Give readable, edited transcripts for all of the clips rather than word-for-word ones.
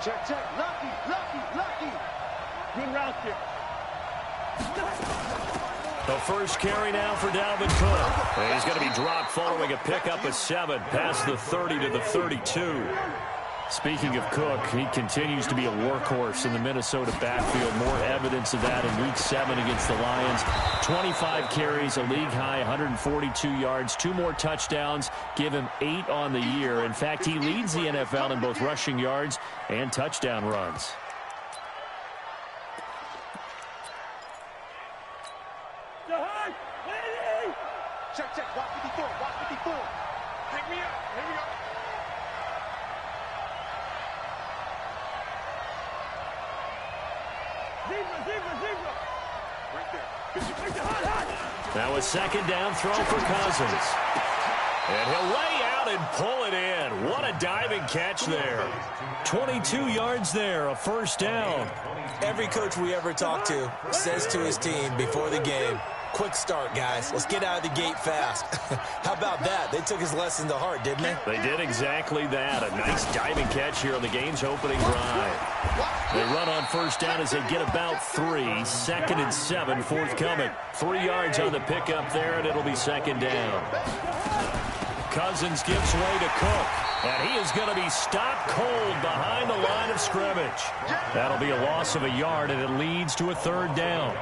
Check, check. Lucky, lucky, lucky. Good route kick. The first carry now for Dalvin Cook. And he's going to be dropped following a pickup of 7 past the 30 to the 32. Speaking of Cook, he continues to be a workhorse in the Minnesota backfield. More evidence of that in Week 7 against the Lions. 25 carries, a league-high 142 yards, 2 more touchdowns, give him 8 on the year. In fact, he leads the NFL in both rushing yards and touchdown runs. Check, check. Watch 54, watch 54. Pick me up. Here we go. Zebra. Right there. Now a second down throw for Cousins. And he'll lay out and pull it in. What a diving catch there. 22 yards there, a first down. Every coach we ever talk to says to his team before the game, quick start, guys. Let's get out of the gate fast. How about that? They took his lesson to heart, didn't they? They did exactly that. A nice diving catch here on the game's opening drive. They run on first down as they get about 3. 2nd and 7 forthcoming. 3 yards on the pickup there, and it'll be second down. Cousins gives way to Cook. And he is going to be stopped cold behind the line of scrimmage. That'll be a loss of a yard, and it leads to a third down.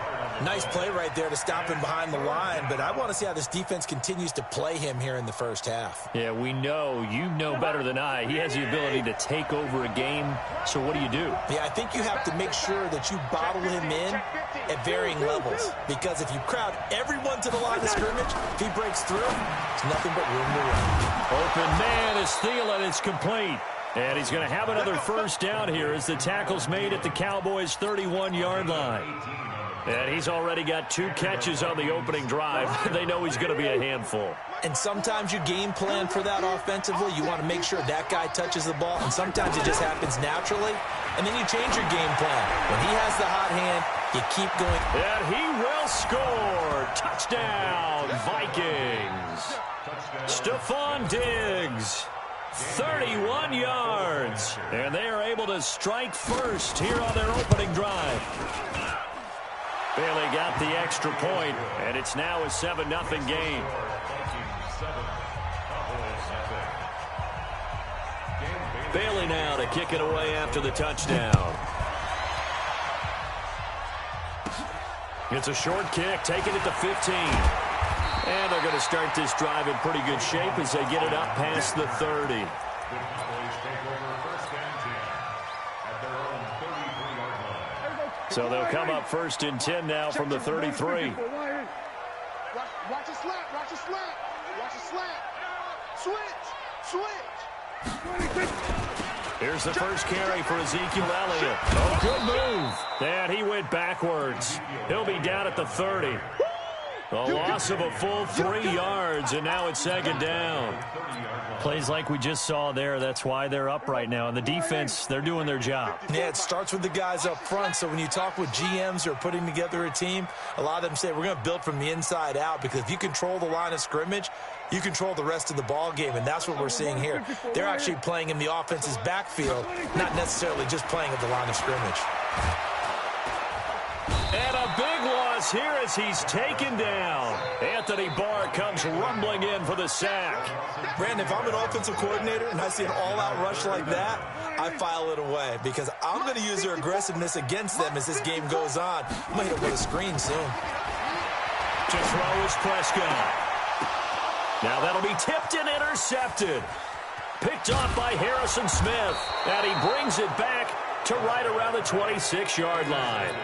Nice play right there to stop him behind the line, but I want to see how this defense continues to play him here in the first half. Yeah, we know. You know better than I. He has the ability to take over a game, so what do you do? Yeah, I think you have to make sure that you bottle him in at varying levels, because if you crowd everyone to the line of scrimmage, if he breaks through, it's nothing but room to run. Open man is Thielen. It's complete. And he's going to have another first down here as the tackle's made at the Cowboys' 31-yard line. And he's already got 2 catches on the opening drive. They know he's going to be a handful. And sometimes you game plan for that offensively. You want to make sure that guy touches the ball, and sometimes it just happens naturally. And then you change your game plan. When he has the hot hand, you keep going. And he will score. Touchdown, Vikings. Stephon Diggs. 31 yards. And they are able to strike first here on their opening drive. Bailey got the extra point, and it's now a 7-0 game. Bailey now to kick it away after the touchdown. It's a short kick, taking it to 15. And they're going to start this drive in pretty good shape as they get it up past the 30. So they'll come up 1st and 10 now from the 33. Watch a slant, watch a slant, watch a slant. Switch. Here's the first carry for Ezekiel Elliott. Oh, good move. And he went backwards. He'll be down at the 30. A loss of a full 3 yards, and now it's second down. Plays like we just saw there. That's why they're up right now. And the defense, they're doing their job. Yeah, it starts with the guys up front. So when you talk with GMs who are putting together a team, a lot of them say we're going to build from the inside out, because if you control the line of scrimmage, you control the rest of the ball game, and that's what we're seeing here. They're actually playing in the offense's backfield, not necessarily just playing at the line of scrimmage. And a big loss here as he's taken down. Anthony Barr comes rumbling in for the sack. Brandon, if I'm an offensive coordinator and I see an all-out rush like that, I file it away, because I'm going to use their aggressiveness against them as this game goes on. I'm going to hit them with a screen soon. To throw is Prescott. Now that'll be tipped and intercepted. Picked off by Harrison Smith. And he brings it back to right around the 26-yard line.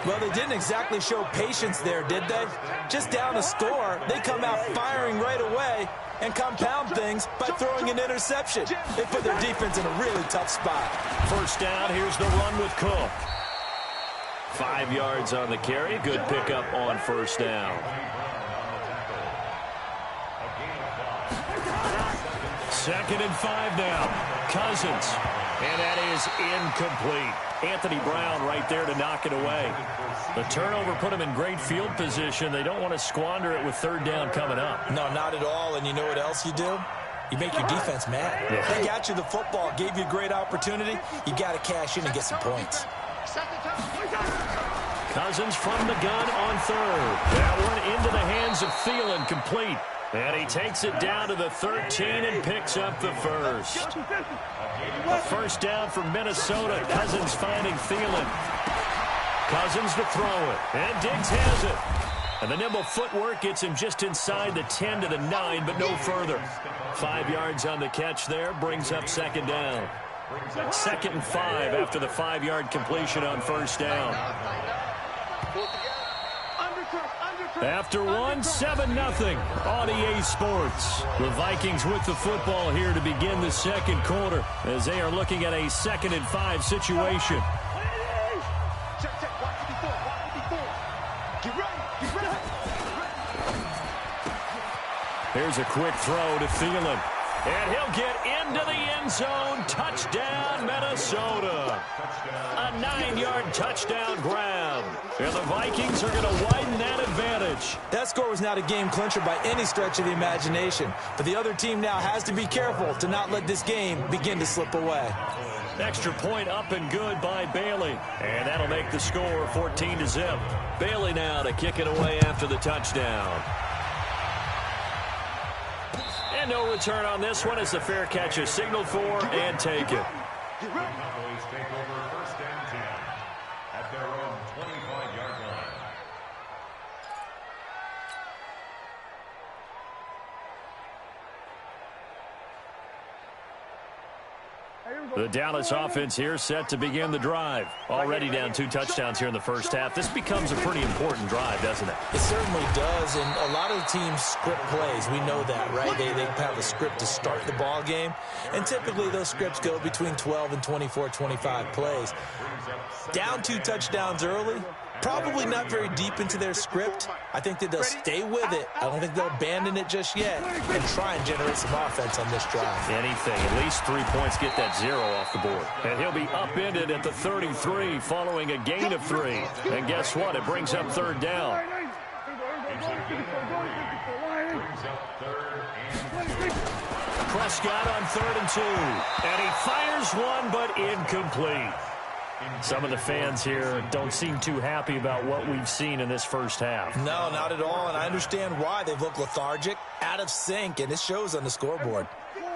Well, they didn't exactly show patience there, did they? Just down a score, they come out firing right away and compound things by throwing an interception. They put their defense in a really tough spot. First down, here's the run with Cook. 5 yards on the carry. Good pickup on first down. Second and 5 now. Cousins. And that is incomplete. Anthony Brown right there to knock it away. The turnover put him in great field position. They don't want to squander it with third down coming up. No, not at all. And you know what else you do? You make your defense mad. Yeah. They got you the football, gave you a great opportunity. You got to cash in and get some points. Cousins from the gun on third. That one into the hands of Thielen, complete. And he takes it down to the 13 and picks up the first. A first down for Minnesota. Cousins finding Thielen. Cousins to throw it. And Diggs has it. And the nimble footwork gets him just inside the 10 to the 9, but no further. 5 yards on the catch there, brings up second down. 2nd and 5 after the 5-yard completion on first down. After one, 7-0 on EA Sports. The Vikings with the football here to begin the second quarter as they are looking at a 2nd and 5 situation. Here's a quick throw to Thielen. And he'll get into the end zone. Touchdown, Minnesota. A 9-yard touchdown grab. And the Vikings are going to widen that advantage. That score was not a game clincher by any stretch of the imagination. But the other team now has to be careful to not let this game begin to slip away. Extra point up and good by Bailey. And that'll make the score 14-0. Bailey now to kick it away after the touchdown. And no return on this one as the fair catch is signaled for and taken. Cowboys take over 1st and 10 at their own 25-yard line. The Dallas offense here set to begin the drive. Already down 2 touchdowns here in the first half. This becomes a pretty important drive, doesn't it? It certainly does, and a lot of the teams script plays. We know that, right? They have a script to start the ball game, and typically those scripts go between 12 and 24, 25 plays. Down 2 touchdowns early, probably not very deep into their script. I think that they'll stay with it. I don't think they'll abandon it just yet and try and generate some offense on this drive. Anything, at least 3 points, get that 0 off the board. And he'll be upended at the 33 following a gain of 3. And guess what? It brings up 3rd down. Prescott on 3rd and 2. And he fires one, but incomplete. Some of the fans here don't seem too happy about what we've seen in this first half. No, not at all, and I understand why. They've looked lethargic, out of sync, and it shows on the scoreboard.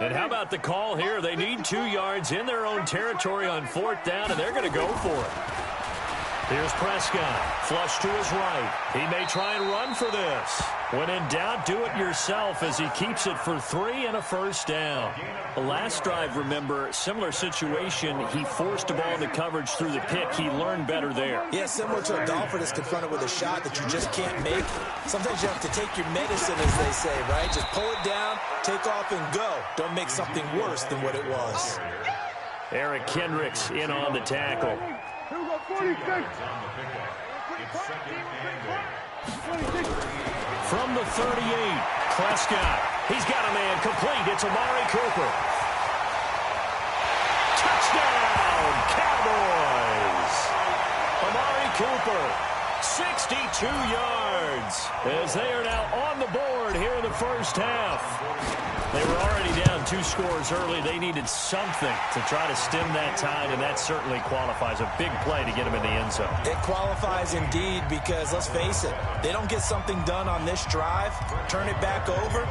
And how about the call here? They need 2 yards in their own territory on 4th down, and they're going to go for it. Here's Prescott, flush to his right. He may try and run for this. When in doubt, do it yourself as he keeps it for 3 and a first down. The last drive, remember, similar situation. He forced a ball into coverage through the pick. He learned better there. Yeah, similar to a golfer that's confronted with a shot that you just can't make. Sometimes you have to take your medicine, as they say, right? Just pull it down, take off, and go. Don't make something worse than what it was. Eric Kendricks in on the tackle. From the 38, Prescott. He's got a man complete. It's Amari Cooper. Touchdown, Cowboys. Amari Cooper, 62 yards, as they are now on the board here in the first half. They were already down 2 scores early. They needed something to try to stem that tide, and that certainly qualifies. A big play to get them in the end zone. It qualifies indeed because, let's face it, they don't get something done on this drive, turn it back over,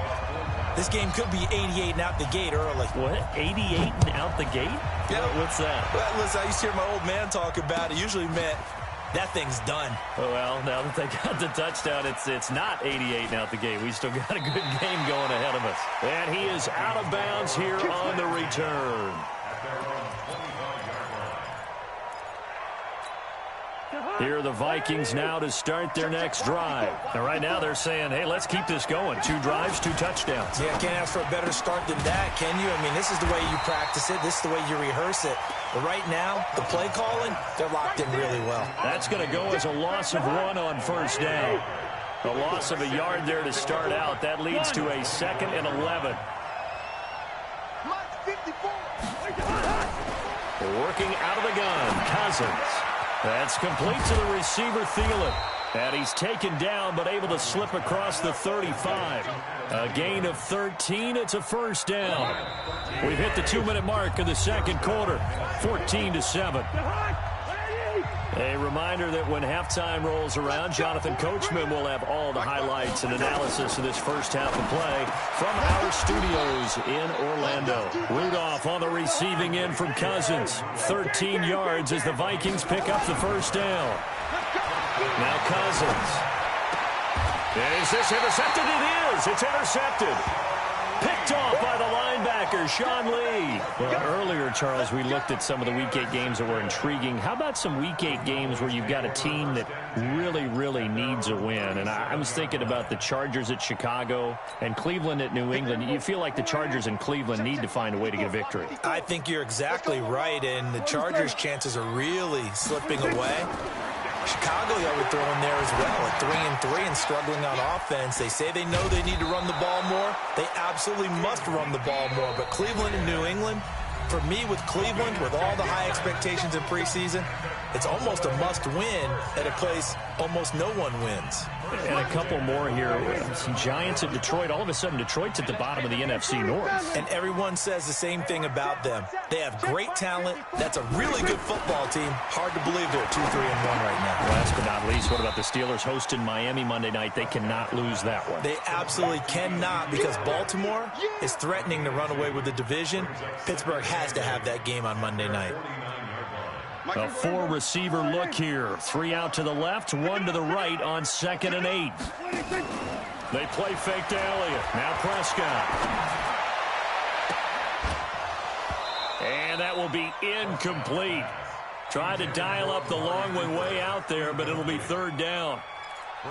this game could be 88 and out the gate early. What? 88 and out the gate? Yeah. What's that? Well, listen, I used to hear my old man talk about it. Usually meant that thing's done. Well, now that they got the touchdown, it's not 88 and out the gate. We still got a good game going ahead of us. And he is out of bounds here on the return. Here are the Vikings now to start their next drive. And right now they're saying, hey, let's keep this going. 2 drives, 2 touchdowns. Yeah, can't ask for a better start than that, can you? I mean, this is the way you practice it. This is the way you rehearse it. But right now, the play calling, they're locked in really well. That's going to go as a loss of 1 on first down. A loss of a yard there to start out. That leads to a 2nd and 11. Working out of the gun, Cousins. That's complete to the receiver, Thielen. And he's taken down, but able to slip across the 35. A gain of 13. It's a first down. We've hit the 2-minute mark of the second quarter. 14-7. A reminder that when halftime rolls around, Jonathan Coachman will have all the highlights and analysis of this first half of play from our studios in Orlando. Rudolph on the receiving end from Cousins. 13 yards as the Vikings pick up the first down. Now Cousins. Is this intercepted? It is. It's intercepted. Picked off by the linebacker, Sean Lee. Well, earlier, Charles, we looked at some of the Week 8 games that were intriguing. How about some Week 8 games where you've got a team that really, really needs a win? And I was thinking about the Chargers at Chicago and Cleveland at New England. You feel like the Chargers and Cleveland need to find a way to get a victory. I think you're exactly right, and the Chargers' chances are really slipping away. Chicago, I would throw in there as well at 3-3 and struggling on offense. They say they know they need to run the ball more. They absolutely must run the ball more. But Cleveland and New England, for me with Cleveland, with all the high expectations in preseason, it's almost a must-win at a place almost no one wins. And a couple more here. Some Giants at Detroit. All of a sudden, Detroit's at the bottom of the NFC North. And everyone says the same thing about them. They have great talent. That's a really good football team. Hard to believe they're 2-3-1 right now. Last but not least, what about the Steelers hosting Miami Monday night? They cannot lose that one. They absolutely cannot, because Baltimore is threatening to run away with the division. Pittsburgh has to have that game on Monday night. A 4-receiver look here. 3 out to the left, 1 to the right on 2nd and 8. They play fake to Elliott. Now Prescott. And that will be incomplete. Tried to dial up the long one way out there, but it'll be 3rd down.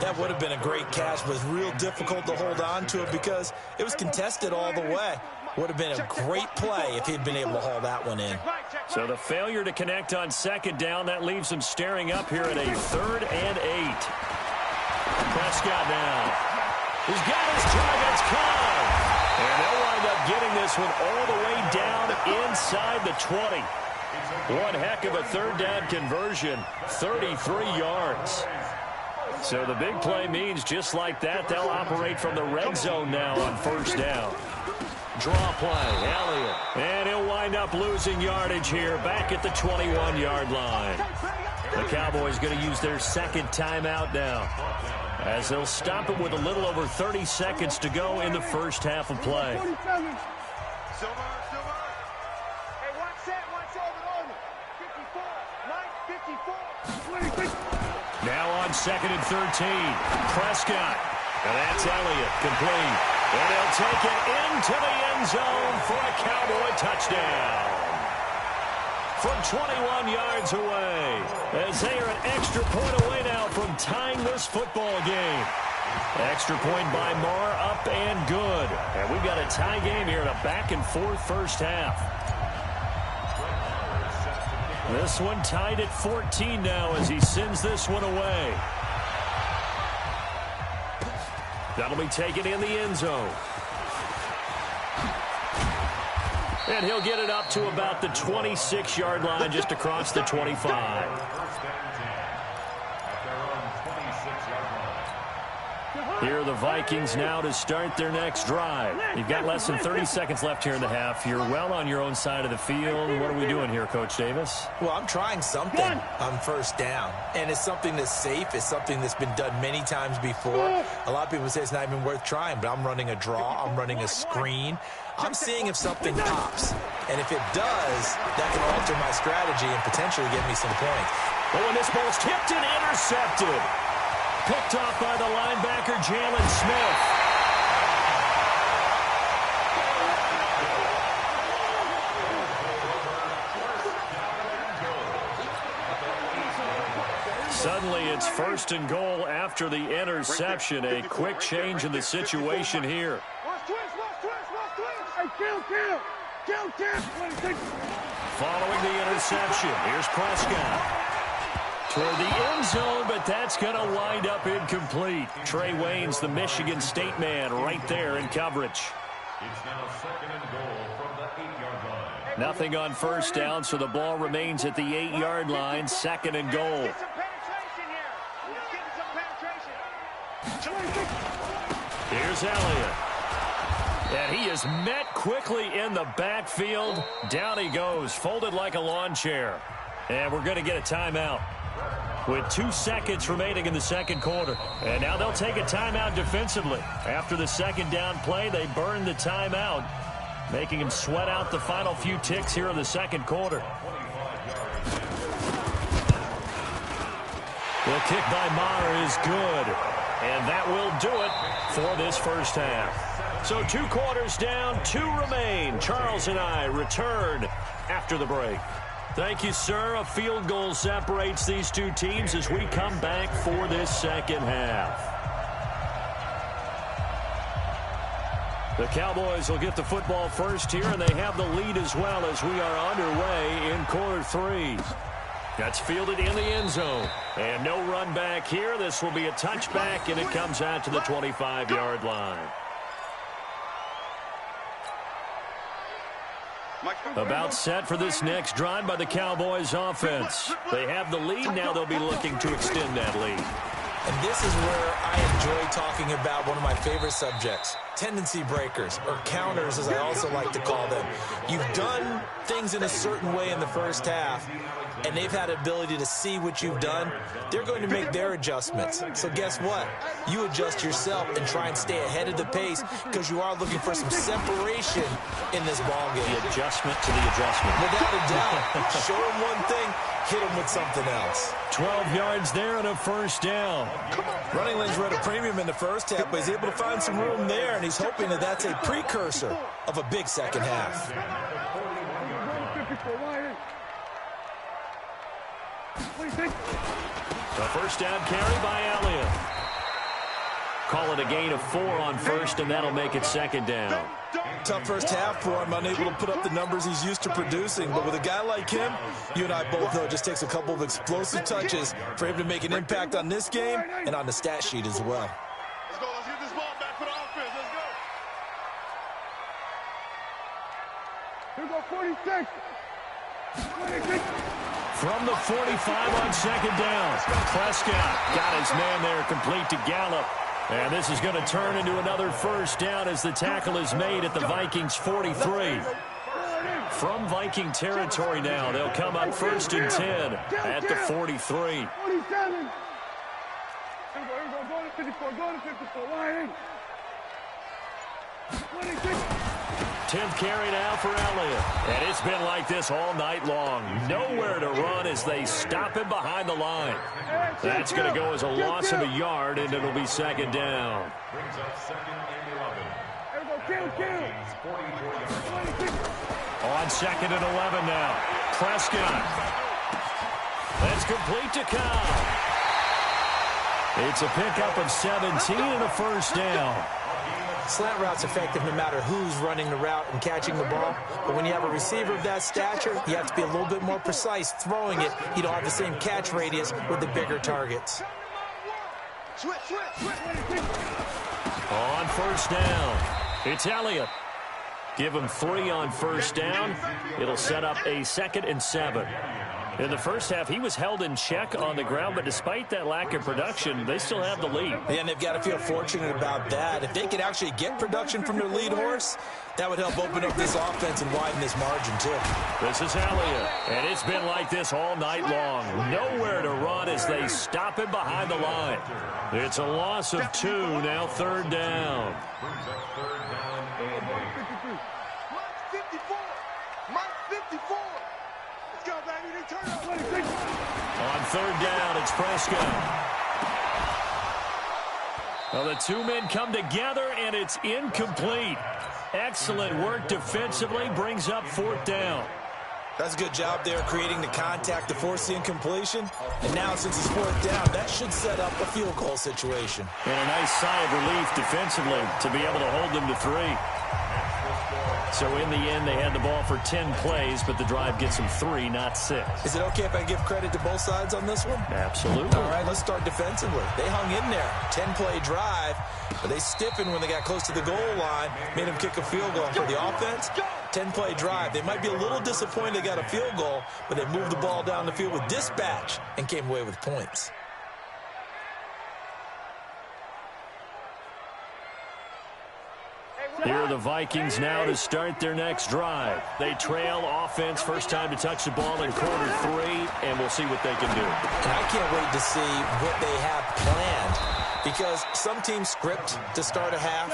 That would have been a great catch, but it's real difficult to hold on to it because it was contested all the way. Would have been a great play if he'd been able to haul that one in. So the failure to connect on 2nd down, that leaves him staring up here at a 3rd and 8. Prescott now. He's got his targets caught. And they'll wind up getting this one all the way down inside the 20. One heck of a 3rd down conversion, 33 yards. So the big play means just like that, they'll operate from the red zone now on 1st down. Draw play, Elliott. And he'll wind up losing yardage here back at the 21-yard line. The Cowboys going to use their 2nd timeout now, as they'll stop it with a little over 30 seconds to go in the first half of play. Now on 2nd and 13. Prescott. And that's Elliott, complete. And he'll take it into the end zone for a Cowboy touchdown. From 21 yards away, as they are an extra point away now from tying this football game. Extra point by Marr, up and good. And we've got a tie game here in a back-and-forth first half. This one tied at 14 now as he sends this one away. That'll be taken in the end zone. And he'll get it up to about the 26-yard line, just across the 25. Here are the Vikings now to start their next drive. You've got less than 30 seconds left here in the half. You're well on your own side of the field. What are we doing here, Coach Davis? Well, I'm trying something on 1st down. And it's something that's safe. It's something that's been done many times before. A lot of people say it's not even worth trying, but I'm running a draw. I'm running a screen. I'm seeing if something pops. And if it does, that can alter my strategy and potentially get me some points. Oh, and this ball's tipped and intercepted. Picked off by the linebacker, Jalen Smith. Suddenly it's 1st and goal after the interception. A quick change in the situation here. Following the interception, here's Prescott. Toward the end zone, but that's going to wind up incomplete. Trey Waynes, the Michigan State man, right there in coverage. It's now 2nd and goal from the 8-yard line. Nothing on 1st down, so the ball remains at the 8-yard line. 2nd and goal. Here's Elliott. And he is met quickly in the backfield. Down he goes, folded like a lawn chair. And we're going to get a timeout with 2 seconds remaining in the second quarter. And now they'll take a timeout defensively. After the second down play, they burn the timeout, making him sweat out the final few ticks here in the second quarter. The kick by Maher is good. And that will do it for this first half. So 2 quarters down, 2 remain. Charles and I return after the break. Thank you, sir. A field goal separates these 2 teams as we come back for this second half. The Cowboys will get the football first here, and they have the lead as well as we are underway in quarter 3. That's fielded in the end zone. And no run back here. This will be a touchback, and it comes out to the 25-yard line. About set for this next drive by the Cowboys offense. They have the lead. Now they'll be looking to extend that lead. And this is where I enjoy talking about one of my favorite subjects, tendency breakers, or counters as I also like to call them. You've done things in a certain way in the first half, and they've had the ability to see what you've done. They're going to make their adjustments. So guess what? You adjust yourself and try and stay ahead of the pace because you are looking for some separation in this ball game. The adjustment to the adjustment. Without a doubt. Show them one thing, hit them with something else. 12 yards there and a first down. Running lanes were at a premium in the first half, but he's able to find some room there, and he's hoping that that's a precursor of a big second half. The first down carry by Elliott. Call it a gain of 4 on first, and that'll make it second down. Tough first half for him, unable to put up the numbers he's used to producing. But with a guy like him, you and I both know it just takes a couple of explosive touches for him to make an impact on this game and on the stat sheet as well. Let's go. Let's get this ball back for the offense. Let's go. Here we go, 46. 26. From the 45 on second down. Prescott got his man there complete to Gallup. And this is going to turn into another first down as the tackle is made at the Vikings 43. From Viking territory now, they'll come up first and 10 at the 43. 47. Go to 54. Go to 54. Line. 26. 10th carry now for Elliott. And it's been like this all night long. Nowhere to run as they stop him behind the line. That's going to go as a loss of a yard, and it'll be second down. Brings up second and 11. Kill. On second and 11 now. Prescott. That's complete to Cobb. It's a pickup of 17 and a first down. Slant route's effective no matter who's running the route and catching the ball. But when you have a receiver of that stature, you have to be a little bit more precise throwing it. You don't have the same catch radius with the bigger targets. On first down, it's Elliott. Give him 3 on first down. It'll set up a 2nd and 7. In the first half, he was held in check on the ground, but despite that lack of production, they still have the lead. And they've got to feel fortunate about that. If they could actually get production from their lead horse, that would help open up this offense and widen this margin, too. This is Elliott, and it's been like this all night long. Nowhere to run as they stop him behind the line. It's a loss of 2, now third down. Brings up third down and 8. Mike 54. Mike 54. Let's go, baby. They turn up. On third down, it's Prescott. Well, the 2 men come together, and it's incomplete. Excellent work defensively, brings up 4th down. That's a good job there creating the contact to force the incompletion. And now, since it's 4th down, that should set up a field goal situation. And a nice sigh of relief defensively to be able to hold them to 3. So in the end, they had the ball for 10 plays, but the drive gets them 3, not 6. Is it okay if I give credit to both sides on this one? Absolutely. All right, let's start defensively. They hung in there. 10-play drive, but they stiffened when they got close to the goal line, made them kick a field goal. For the offense, 10-play drive. They might be a little disappointed they got a field goal, but they moved the ball down the field with dispatch and came away with points. Here are the Vikings now to start their next drive. They trail offense, first time to touch the ball in quarter 3, and we'll see what they can do. And I can't wait to see what they have planned, because some teams script to start a half.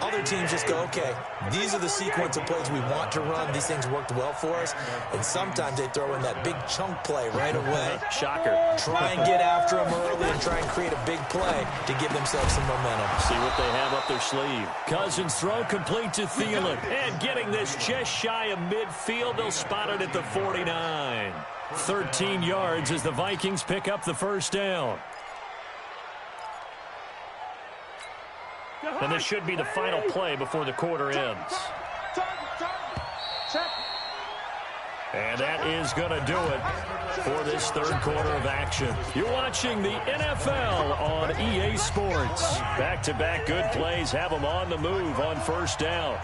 Other teams just go, okay, these are the sequence of plays we want to run. These things worked well for us. And sometimes they throw in that big chunk play right away. Shocker. Try and get after them early and try and create a big play to give themselves some momentum. See what they have up their sleeve. Cousins throw complete to Thielen. And getting this just shy of midfield, they'll spot it at the 49. 13 yards as the Vikings pick up the first down. And this should be the final play before the quarter ends. And that is going to do it for this third quarter of action. You're watching the NFL on EA Sports. Back-to-back good plays have them on the move on first down.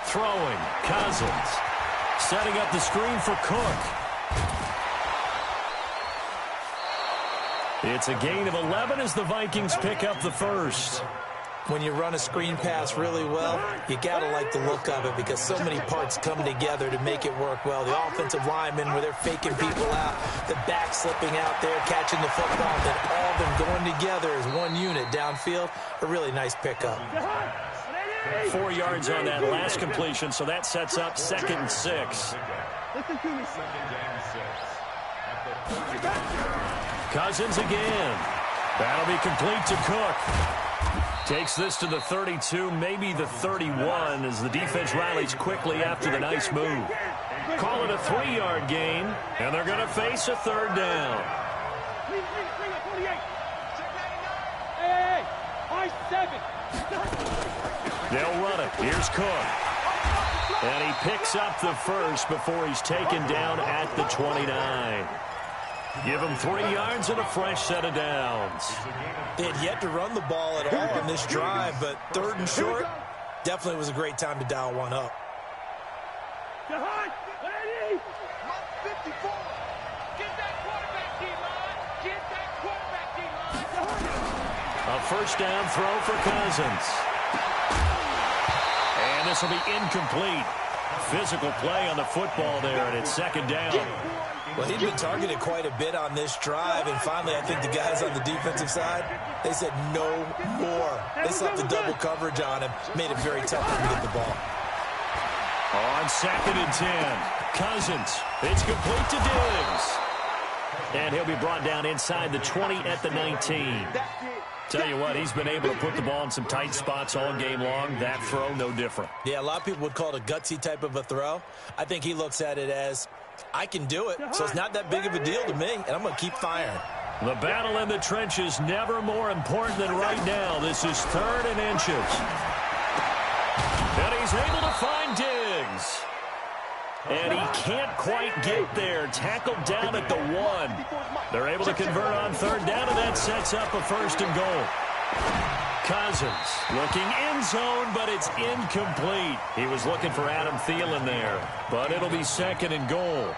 Throwing, Cousins. Setting up the screen for Cook. It's a gain of 11 as the Vikings pick up the first. When you run a screen pass really well, you got to like the look of it because so many parts come together to make it work well. The offensive linemen, where they're faking people out, the back slipping out there, catching the football, then all of them going together as one unit downfield. A really nice pickup. 4 yards on that last completion, so that sets up 2nd and 6. Cousins again. That'll be complete to Cook. Takes this to the 32, maybe the 31, as the defense rallies quickly after the nice move. Call it a 3-yard gain, and they're going to face a third down. They'll run it. Here's Cook. And he picks up the first before he's taken down at the 29. Give him 3 yards and a fresh set of downs. They had yet to run the ball at all on this drive, but 3rd and short definitely was a great time to dial one up. A first down throw for Cousins. And this will be incomplete. Physical play on the football there, and it's 2nd down. Well, he'd been targeted quite a bit on this drive, and finally I think the guys on the defensive side, they said no more. They slapped the double coverage on him, made it very tough for him to get the ball. On 2nd and 10, Cousins. It's complete to Diggs. And he'll be brought down inside the 20 at the 19. Tell you what, he's been able to put the ball in some tight spots all game long. That throw, no different. Yeah, a lot of people would call it a gutsy type of a throw. I think he looks at it as, I can do it, so it's not that big of a deal to me, and I'm going to keep firing. The battle in the trenches never more important than right now. This is 3rd and inches. And he's able to find Diggs. And he can't quite get there. Tackled down at the 1. They're able to convert on 3rd down, and that sets up a 1st and goal. Cousins looking end zone, but it's incomplete. He was looking for Adam Thielen there, but it'll be 2nd and goal.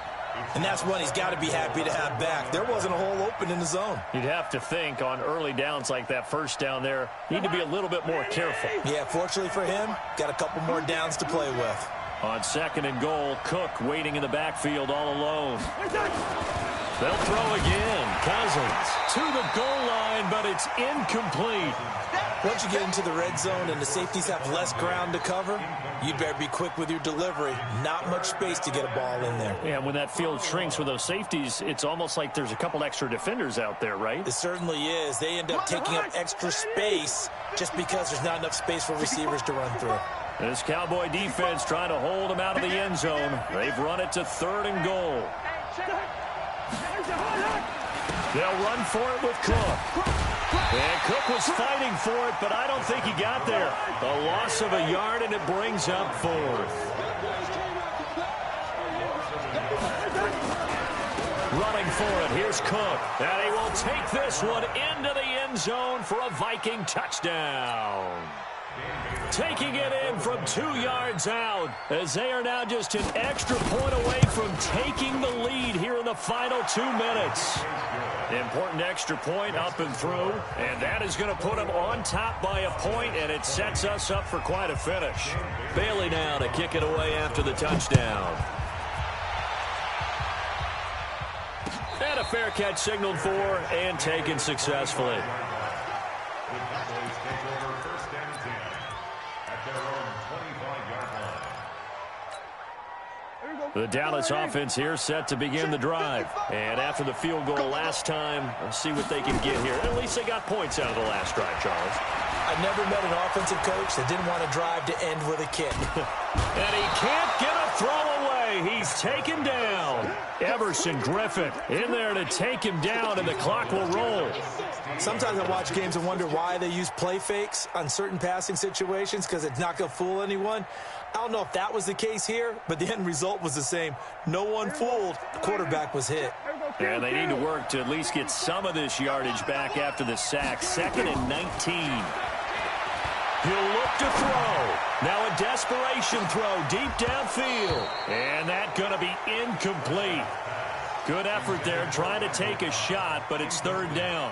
And that's one he's got to be happy to have back. There wasn't a hole open in the zone. You'd have to think on early downs like that first down there, need to be a little bit more careful. Yeah, fortunately for him, got a couple more downs to play with. On 2nd and goal, Cook waiting in the backfield all alone. They'll throw again. Cousins to the goal line, but it's incomplete. Once you get into the red zone and the safeties have less ground to cover, you'd better be quick with your delivery. Not much space to get a ball in there. Yeah, when that field shrinks with those safeties, it's almost like there's a couple extra defenders out there, right? It certainly is. They end up taking up extra space just because there's not enough space for receivers to run through. This Cowboy defense trying to hold him out of the end zone. They've run it to 3rd and goal. They'll run for it with Cook. And Cook was fighting for it, but I don't think he got there. A loss of a yard, and it brings up 4th. Running for it, here's Cook. And he will take this one into the end zone for a Viking touchdown. Taking it in from 2 yards out, as they are now just an extra point away from taking the lead here in the final 2 minutes. Important extra point up and through, and that is going to put them on top by a point, and it sets us up for quite a finish. Bailey now to kick it away after the touchdown. And a fair catch signaled for and taken successfully. The Dallas offense here set to begin the drive. And after the field goal last time, let's see what they can get here. At least they got points out of the last drive, Charles. I never met an offensive coach that didn't want to drive to end with a kick. And he can't get a throw away. He's taken down. Everson Griffin in there to take him down, and the clock will roll. Sometimes I watch games and wonder why they use play fakes on certain passing situations, because it's not going to fool anyone. I don't know if that was the case here, but the end result was the same. No one fooled. The quarterback was hit. And they need to work to at least get some of this yardage back after the sack. 2nd and 19. He'll look to throw. Now a desperation throw deep downfield. And that's going to be incomplete. Good effort there trying to take a shot, but it's 3rd down.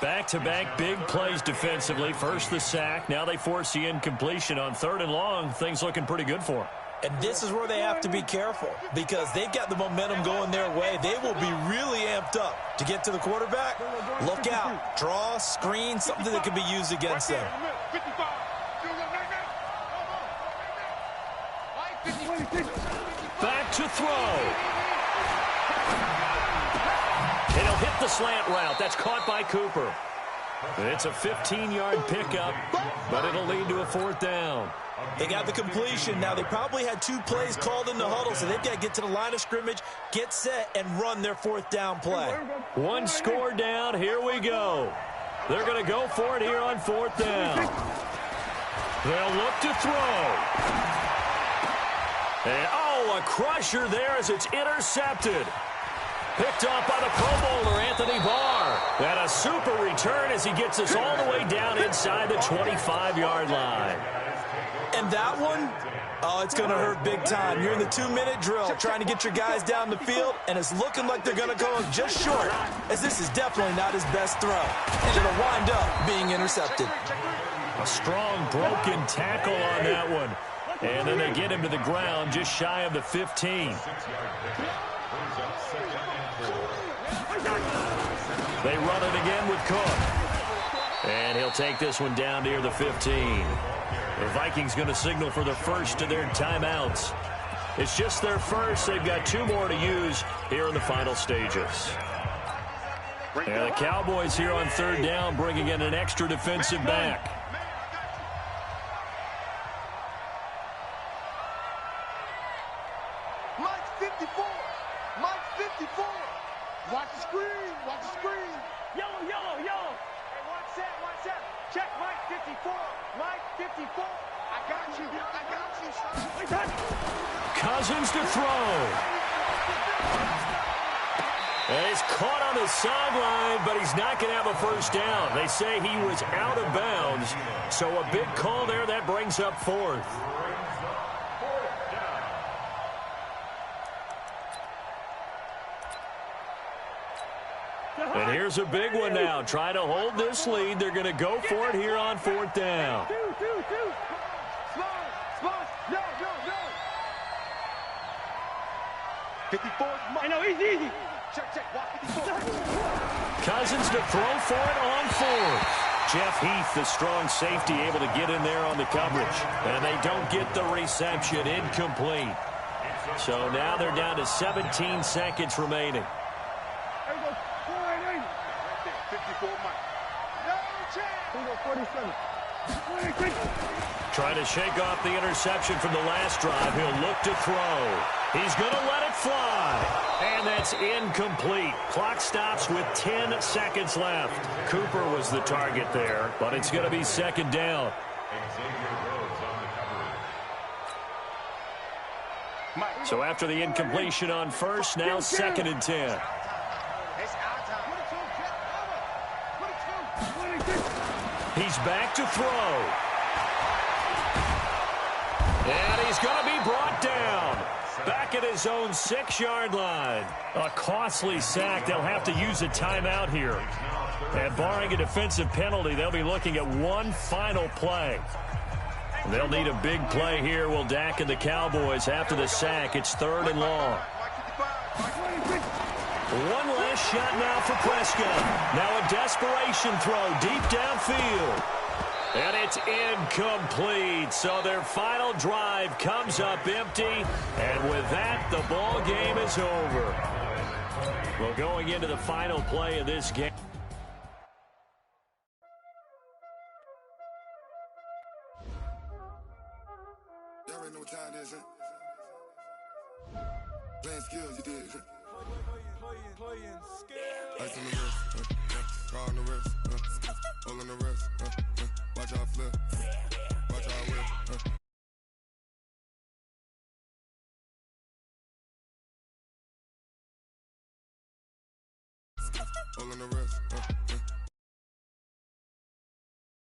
Back-to-back big plays defensively. First the sack. Now they force the incompletion on 3rd and long. Things looking pretty good for them. And this is where they have to be careful, because they've got the momentum going their way. They will be really amped up to get to the quarterback. Look out. Draw, screen, something that can be used against them. Back to throw. And he'll hit the slant route. That's caught by Cooper. It's a 15-yard pickup, but it'll lead to a 4th down. They got the completion. Now, they probably had 2 plays called in the huddle, so they've got to get to the line of scrimmage, get set, and run their 4th down play. 1 score down. Here we go. They're going to go for it here on 4th down. They'll look to throw. And, a crusher there as it's intercepted. Picked off by the Pro Bowler, Anthony Barr. And a super return as he gets us all the way down inside the 25-yard line. And that one, it's going to hurt big time. You're in the 2-minute drill trying to get your guys down the field, and it's looking like they're going to go just short, as this is definitely not his best throw. And it'll wind up being intercepted. A strong broken tackle on that one. And then they get him to the ground just shy of the 15. They run it again with Cook. And he'll take this one down near the 15. The Vikings going to signal for the first of their timeouts. It's just their first. They've got 2 more to use here in the final stages. And the Cowboys here on 3rd down bringing in an extra defensive back. Mike 54. Mike 54. Watch the screen. Watch the screen. Yellow, yellow, yellow. Hey, watch that, watch that. Check Mike 54. Mike 54. I got you. I got you, son. Cousins to throw. And he's caught on the sideline, but he's not going to have a first down. They say he was out of bounds. So a big call there. That brings up 4th. And here's a big one now. Trying to hold this lead. They're going to go for it here on 4th down. Small. No. 54. I know, easy. Check. Walk 54. Cousins to throw for it on 4th. Jeff Heath, the strong safety, able to get in there on the coverage. And they don't get the reception. Incomplete. So now they're down to 17 seconds remaining. 54, Mike. No chance. 47. Trying to shake off the interception from the last drive. He'll look to throw. He's going to let it fly. And that's incomplete. Clock stops with 10 seconds left. Cooper was the target there, but it's going to be 2nd down. So after the incompletion on 1st, now 2nd and 10. He's back to throw. is going to be brought down. Back at his own 6-yard line. A costly sack. They'll have to use a timeout here. And barring a defensive penalty, they'll be looking at one final play. They'll need a big play here, will Dak and the Cowboys. After the sack, it's 3rd and long. One last shot now for Prescott. Now a desperation throw deep downfield. And it's incomplete. So their final drive comes up empty. And with that, the ball game is over. Well, going into the final play of this game. Y'all already know what time it is, playing skills, you did, playing skills. Ice on the wrist, car on the wrist, hole on the wrist, watch out flip, watch out whip, hole on the wrist,